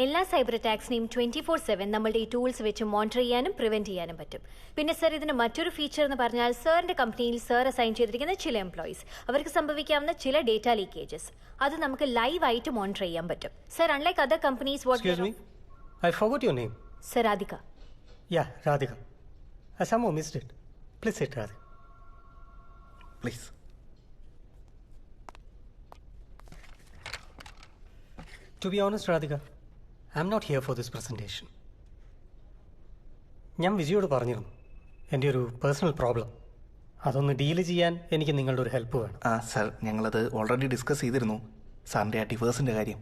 എല്ലാ സൈബർ അറ്റാക്സിനെയും 24/7 നമ്മളുടെ ഈ ടൂൾസ് വെച്ച് മോണിറ്റർ ചെയ്യാനും പ്രിവെന്റ് ചെയ്യാനും പറ്റും. പിന്നെ സർ, ഇതിന് മറ്റൊരു ഫീച്ചർ എന്ന് പറഞ്ഞാൽ സാറിന്റെ കമ്പനിയിൽ സർ അസൈൻ ചെയ്തിരിക്കുന്ന ചില എംപ്ലോയീസ് അവർക്ക് സംഭവിക്കാവുന്ന ചില ഡേറ്റ ലീക്കേജസ് അത് നമുക്ക് ലൈവ് ആയിട്ട് മോണിറ്റർ ചെയ്യാൻ പറ്റും. Sir, unlike other companies Excuse me, I forgot your name. Sir, Radhika. Yeah, Radhika. I somehow missed it. Please sit, Radhika. Please. To be honest, Radhika, I'm not here for this presentation. ഞാൻ വിജയോട് പറഞ്ഞിരുന്നു എൻ്റെ ഒരു personal problem അതൊന്ന് deal ചെയ്യാൻ എനിക്ക് നിങ്ങളുടെ ഒരു help വേണം. സർ, ഞങ്ങളത് ഓൾറെഡി ഡിസ്കസ് ചെയ്തിരുന്നു, സാറിൻ്റെ ആ ഡിവേഴ്സിൻ്റെ കാര്യം.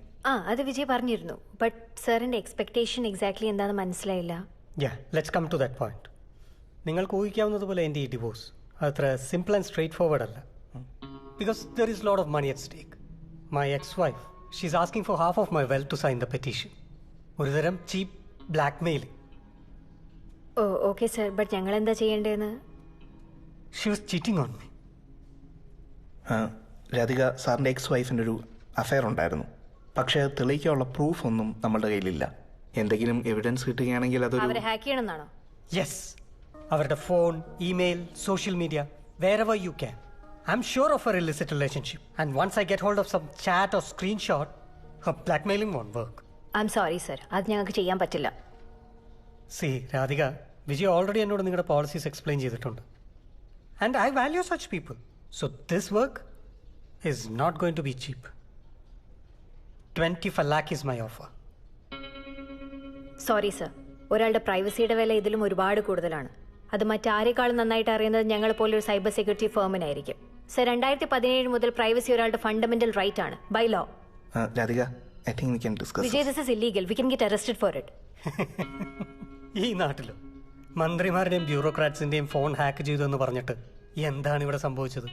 അത് വിജയ് പറഞ്ഞിരുന്നു. ബട്ട് സാറിന്റെ എക്സ്പെക്ടേഷൻ എക്സാക്ട്ലി എന്താണെന്ന് മനസ്സിലായില്ല. Let's come to that point. നിങ്ങൾക്ക് ഊഹിക്കാവുന്നതുപോലെ എൻ്റെ ഈ ഡിവോഴ്സ് അത്ര സിമ്പിൾ ആൻഡ് സ്ട്രേറ്റ് ഫോർവേഡ് അല്ല. Because there is lot of money at stake. My ex wife she's asking for half of my wealth to sign the petition. ഒരുതരം cheap blackmailing. Okay sir, but ഞങ്ങൾ എന്താ ചെയ്യേണ്ടതെന്ന്? She was cheating on me. Radhika, സാറിൻ്റെ ex വൈഫിൻ്റെ ഒരു affair ഉണ്ടായിരുന്നു. പക്ഷേ അത് തെളിയിക്കാനുള്ള പ്രൂഫ് ഒന്നും നമ്മളുടെ കയ്യിലില്ല. എന്തെങ്കിലും എവിഡൻസ് കിട്ടുകയാണെങ്കിൽ അതൊരു അവരെ ഹാക്ക് ചെയ്യണമെന്നാണോ? യെസ്, അവരുടെ phone, email, social media, wherever you can. I'm sure of her illicit relationship. And once I get hold of some chat or screenshot, her blackmailing won't work. I'm sorry sir, അത് ഞങ്ങൾക്ക് ചെയ്യാൻ പറ്റില്ല. See, Radhika, Vijay already എന്നോട് നിങ്ങളുടെ policies explain ചെയ്തിട്ടുണ്ട്. And I value such people. So this work is not going to be cheap. 25 lakh is my offer. Sorry sir, ഒരാളുടെ പ്രൈവസിയുടെ വില ഇതിലും ഒരുപാട് കൂടുതലാണ്. അത് മറ്റാരെക്കാളും നന്നായിട്ട് അറിയുന്നത് ഞങ്ങൾ പോലെ ഒരു സൈബർ സെക്യൂരിറ്റി ഫേമിനായിരിക്കും. സർ, 2017 മുതൽ പ്രൈവസി ഒരാളുടെ ഫണ്ടമെന്റൽ റൈറ്റ് ആണ് by law. Radhika, I think we can discuss. Vijay, this is illegal. We can get arrested for it. ഈ നാട്ടിലോ മന്ത്രിമാരുടെയും ബ്യൂറോക്രാറ്റ്സിന്റെയും ഫോൺ ഹാക്ക് ചെയ്തു എന്ന് പറഞ്ഞിട്ട് എന്താണ് ഇവിടെ സംഭവിച്ചത്?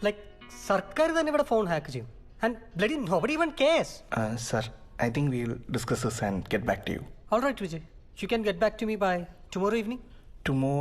ലൈക്ക് സർക്കാർ തന്നെ ഇവിടെ ഫോൺ ഹാക്ക് ചെയ്യും. And bloody nobody even cares. Sir, I think we'll discuss this and get back to you. All right, Vijay. You can get back to me by tomorrow evening. Tomorrow.